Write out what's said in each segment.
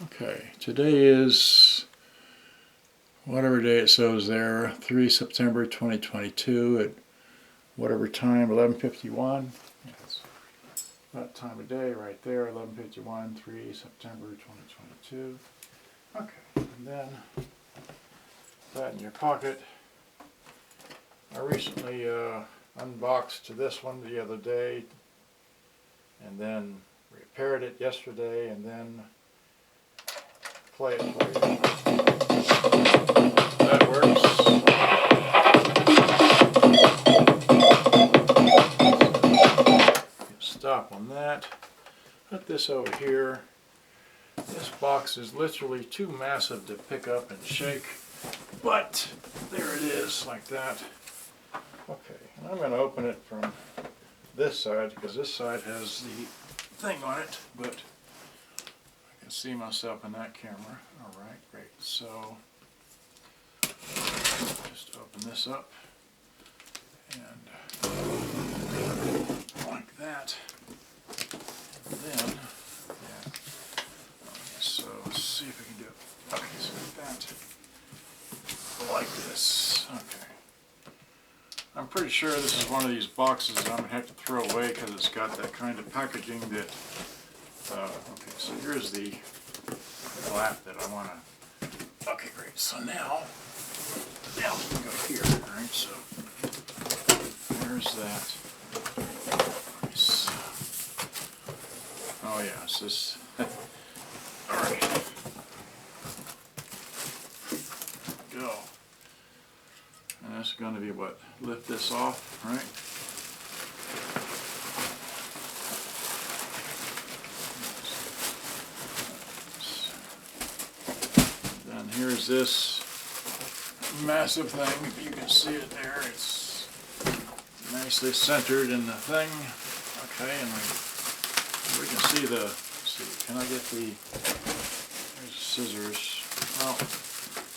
Okay, today is whatever day it shows there, 3 September 2022 at whatever time, 11:51. Yes, that time of day right there, 11:51, 3 September 2022. Okay, and then that in your pocket. I recently unboxed this one the other day and then repaired it yesterday and then play it for you. That works. Stop on that. Put this over here. This box is literally too massive to pick up and shake, but there it is, like that. Okay, and I'm going to open it from this side because this side has the thing on it, but I can see myself in that camera. Alright, great. So, just open this up and like that. And then, yeah. Okay, so let's see if we can do it. Okay, so like that. Like this. Okay. I'm pretty sure this is one of these boxes I'm going to have to throw away because it's got that kind of packaging that, okay, so here's the flap that I want to, okay, great, so now we can go here, alright, so there's that. Nice. Oh yeah, it's this, alright, go. And that's going to be what? Lift this off, right? Then here's this massive thing. If you can see it there, it's nicely centered in the thing. Okay, and we can see the, let's see, can I get the, there's scissors. Well,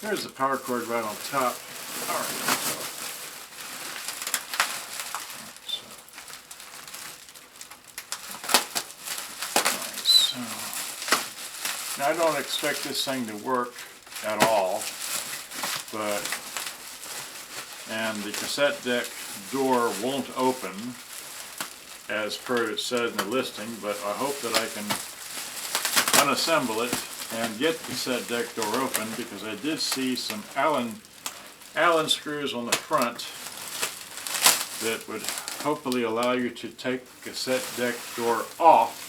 there's the power cord right on top. Alright, so now I don't expect this thing to work at all, but, and the cassette deck door won't open as per it said in the listing, but I hope that I can unassemble it and get the cassette deck door open, because I did see some Allen screws on the front that would hopefully allow you to take the cassette deck door off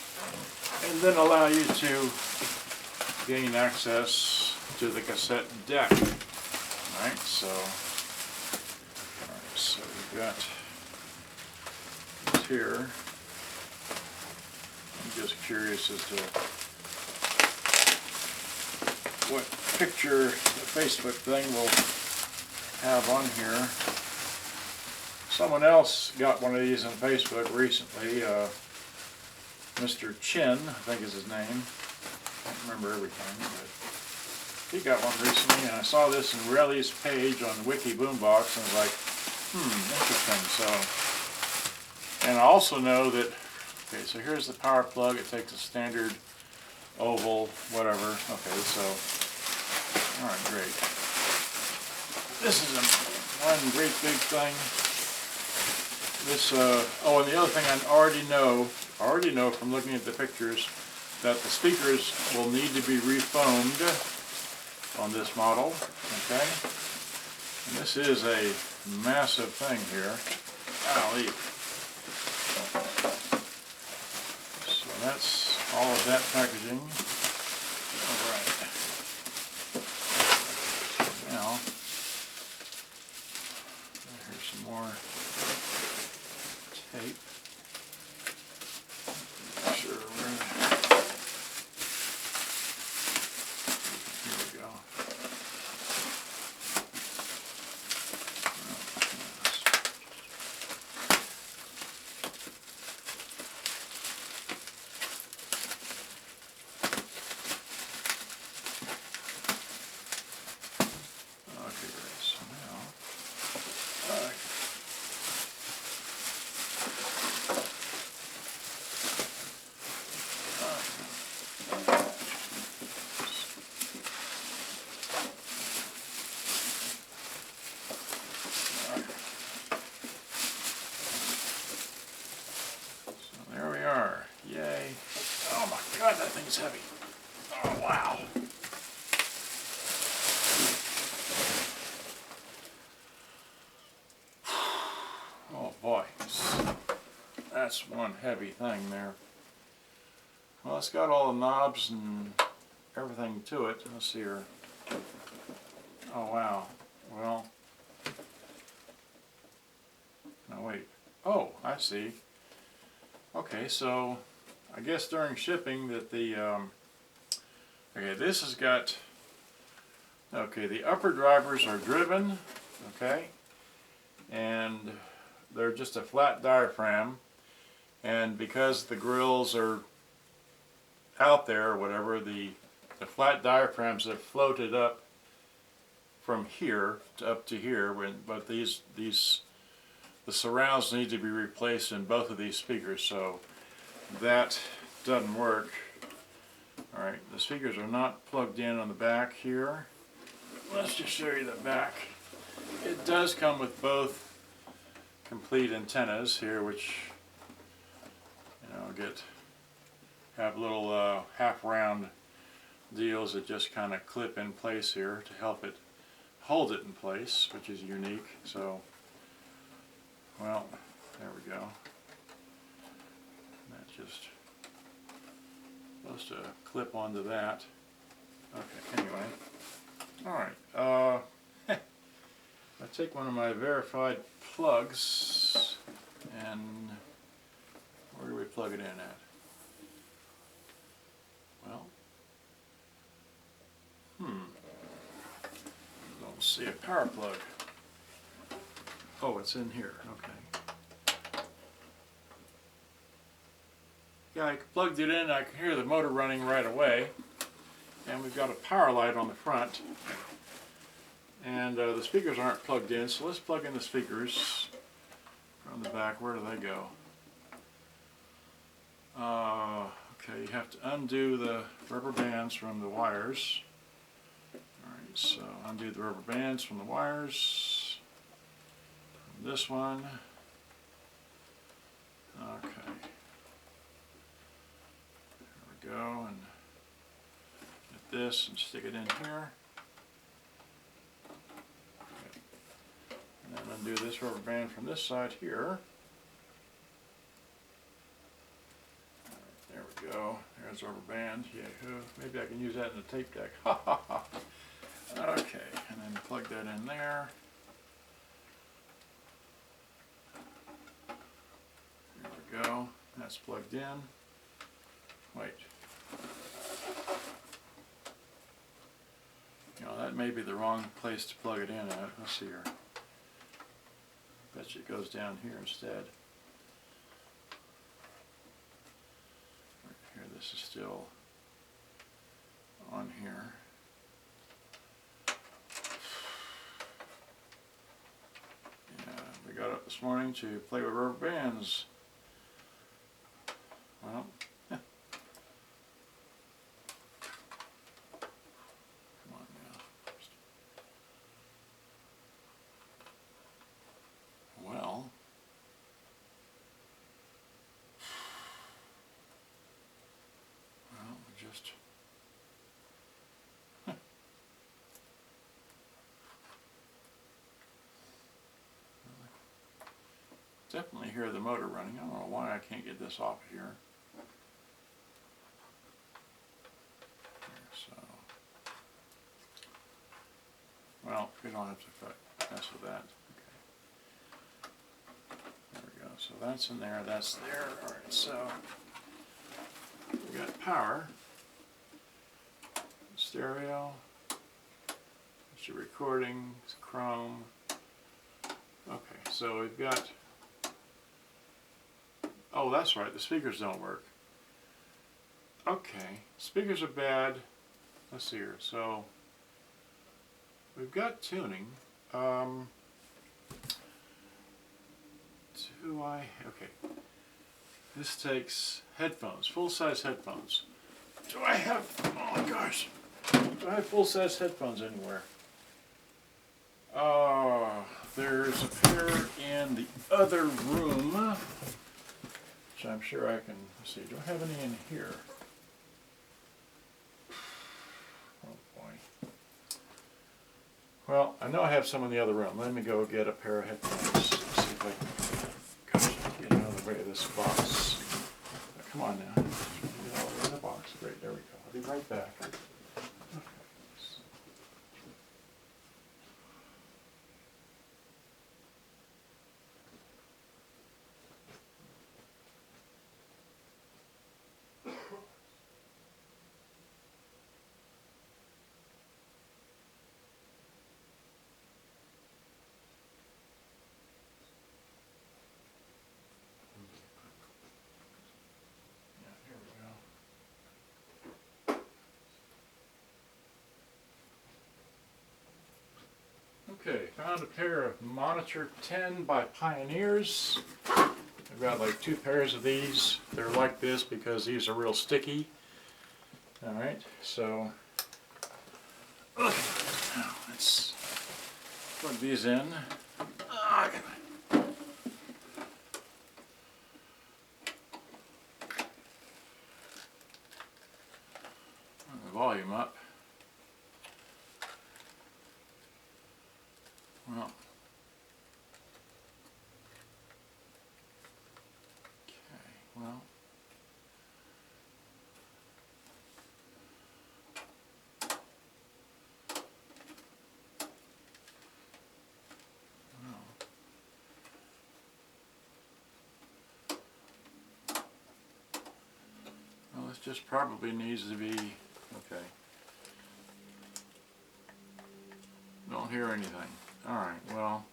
and then allow you to gain access to the cassette deck. Alright, so we've got this here. I'm just curious as to what picture the Facebook thing will have on here. Someone else got one of these on Facebook recently. Mr. Chin, I think is his name. I don't remember everything, but he got one recently, and I saw this in Relly's page on Wiki Boombox, and I was like, interesting. So, and I also know that, okay, so here's the power plug. It takes a standard oval, whatever. Okay, so, alright, great. This is one great big thing. This, oh, and the other thing I already know from looking at the pictures, that the speakers will need to be refoamed on this model, okay? And this is a massive thing here. Golly. So that's all of that packaging. Alright. Now, here's some more tape. Sure, here we go. that's heavy. Oh, wow. Oh boy, that's one heavy thing there. Well, it's got all the knobs and everything to it. Let's see here. Oh wow. Well, no wait. Oh, I see. Okay, so I guess during shipping that the okay, this has got, okay, the upper drivers are driven, okay, and they're just a flat diaphragm, and because the grills are out there or whatever, the flat diaphragms have floated up from here to up to here, but the surrounds need to be replaced in both of these speakers, so that doesn't work. Alright, the speakers are not plugged in on the back here. Let's just show you the back. It does come with both complete antennas here, which, you know, have little half round deals that just kind of clip in place here to help it hold it in place, which is unique. So, well, there we go. That's just supposed to clip onto that. Okay, anyway. Alright, I take one of my verified plugs, and where do we plug it in at? Well, don't see a power plug. Oh, it's in here, okay. Yeah, I plugged it in, I can hear the motor running right away, and we've got a power light on the front. And the speakers aren't plugged in, so let's plug in the speakers from the back. Where do they go? Okay, you have to undo the rubber bands from the wires. Alright, so undo the rubber bands from the wires. From this one. Okay. There we go, and get this and stick it in here. And then undo this rubber band from this side here. There we go. There's the rubber band. Yahoo. Maybe I can use that in the tape deck. Ha ha ha. Okay, and then plug that in there. There we go. That's plugged in. Wait. You know, that may be the wrong place to plug it in at. Let's see here. Bet you it goes down here instead. Right here, this is still on here. Yeah, we got up this morning to play with rubber bands. Well, come on now. Well, we just definitely hear the motor running. I don't know why I can't get this off of here. So, well, we don't have to mess with that. There we go. So that's in there, that's there. Alright, so we got power, stereo, it's your recording, it's Chrome. Okay, so we've got, oh that's right, the speakers don't work. Okay, speakers are bad. Let's see here. So we've got tuning. Okay. This takes headphones, full-size headphones. Do I have, oh my gosh, do I have full-size headphones anywhere? There's a pair in the other room, which I'm sure I can, let's see, do I have any in here? Well, I know I have some in the other room. Let me go get a pair of headphones. See if I can, gosh, get out of the way of this box. Come on now. Get out of the way of the box. Great, there we go. I'll be right back. Okay, found a pair of Monitor 10 by Pioneers. I've got like 2 pairs of these. They're like this because these are real sticky. Alright, so now let's plug these in. The volume up. Well, okay, well, this just probably needs to be, okay. Don't hear anything. Alright, well.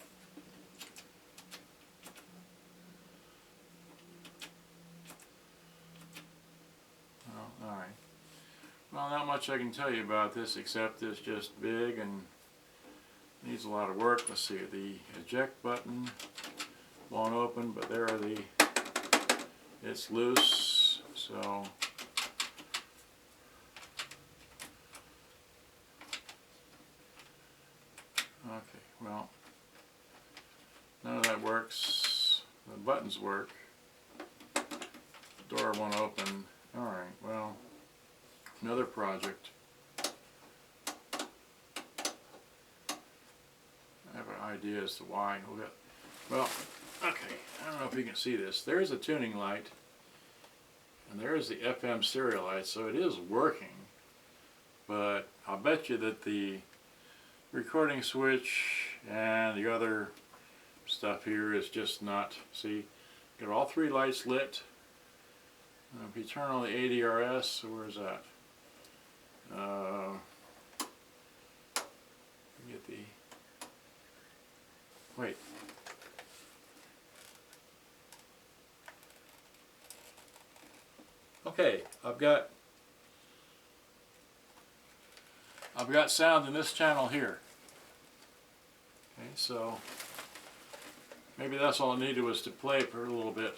Alright. Well, not much I can tell you about this except it's just big and needs a lot of work. Let's see, the eject button won't open, but there are the, it's loose, so. Okay, well, none of that works. The buttons work. The door won't open. Alright, well, another project. I have an idea as to why. Well, okay, I don't know if you can see this. There's a tuning light, and there's the FM serial light, so it is working. But I'll bet you that the recording switch and the other stuff here is just not, see, got all 3 lights lit. If you turn on the ADRS, so where's that? Get the, wait. Okay, I've got sound in this channel here. Okay, so maybe that's all I needed was to play it for a little bit.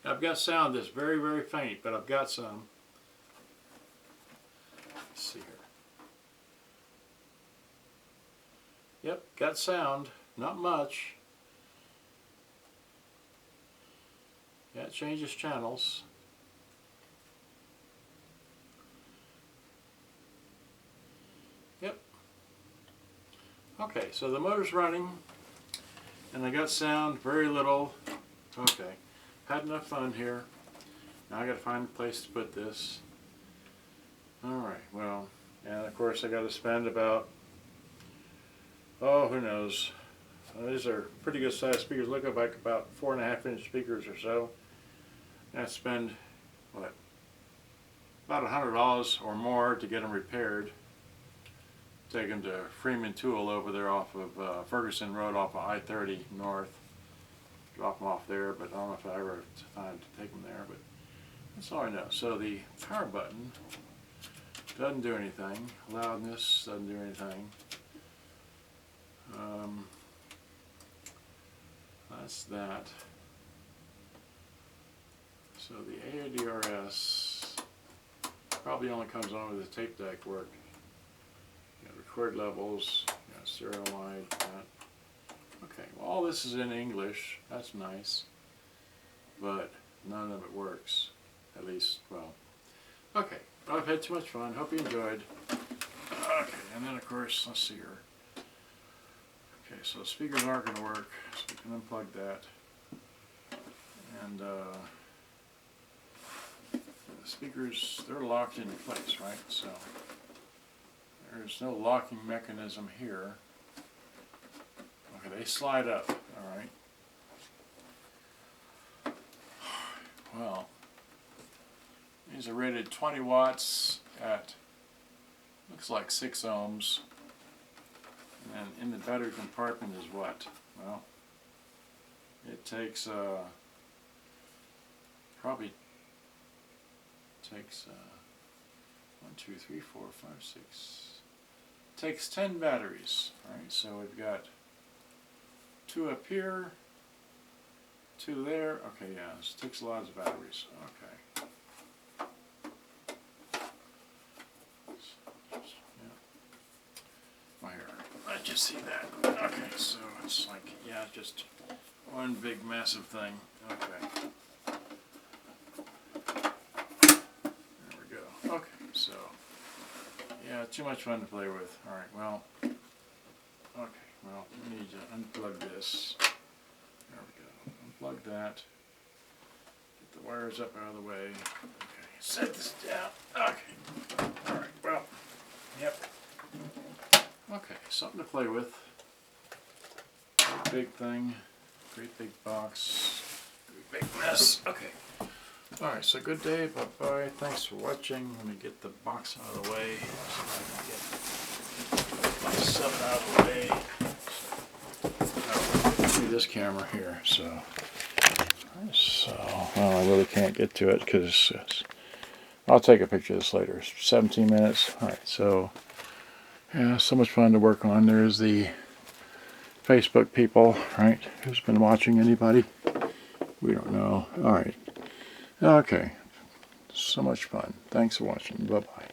I've got sound that's very, very faint, but I've got some. Let's see here. Yep, got sound, not much. Yeah, it changes channels. Yep. Okay, so the motor's running, and I got sound, very little. Okay, had enough fun here. Now I got to find a place to put this. Alright, well, and of course I got to spend about, oh, who knows. These are pretty good sized speakers. Look like about 4.5-inch speakers or so. I spend, what, about $100 or more to get them repaired. Take them to Freeman Tool over there off of Ferguson Road off of I-30 north. Drop them off there, but I don't know if I ever have time to take them there, but that's all I know. So the power button doesn't do anything. Loudness doesn't do anything. That's that. So the ADRS probably only comes on with the tape deck work. You got record levels, you got serial light, that. Okay, well all this is in English. That's nice. but none of it works. At least, well, okay. I've had too much fun. Hope you enjoyed. Okay, and then of course, let's see here. Okay, so the speakers aren't going to work, so we can unplug that. And the speakers, they're locked into place, right? So there's no locking mechanism here. Okay, they slide up, alright. Well, these are rated 20 watts at, looks like 6 ohms. And then in the battery compartment is what? Well, it takes, probably takes 1, 2, 3, 4, 5, 6. Takes 10 batteries. Alright, so we've got 2 up here, 2 there. Okay, yeah, this takes lots of batteries. Okay. Yeah. Here, I just see that. Okay, so it's like, yeah, just one big massive thing. Okay. There we go. Okay, so yeah, too much fun to play with. All right, well, okay, well, we need to unplug this. There we go. Unplug that. Get the wires up out of the way. Okay, set this down. Okay. All right, well, yep. Okay, something to play with. Great big thing. Great big box. Great big mess. Okay. Alright, so good day. Bye-bye. Thanks for watching. Let me get the box out of the way. So I can get my stuff out of the way. Oh, see this camera here. So, well, I really can't get to it because I'll take a picture of this later. 17 minutes. Alright, so yeah, so much fun to work on. There's the Facebook people, right? Who's been watching? Anybody? We don't know. Alright. Okay. So much fun. Thanks for watching. Bye-bye.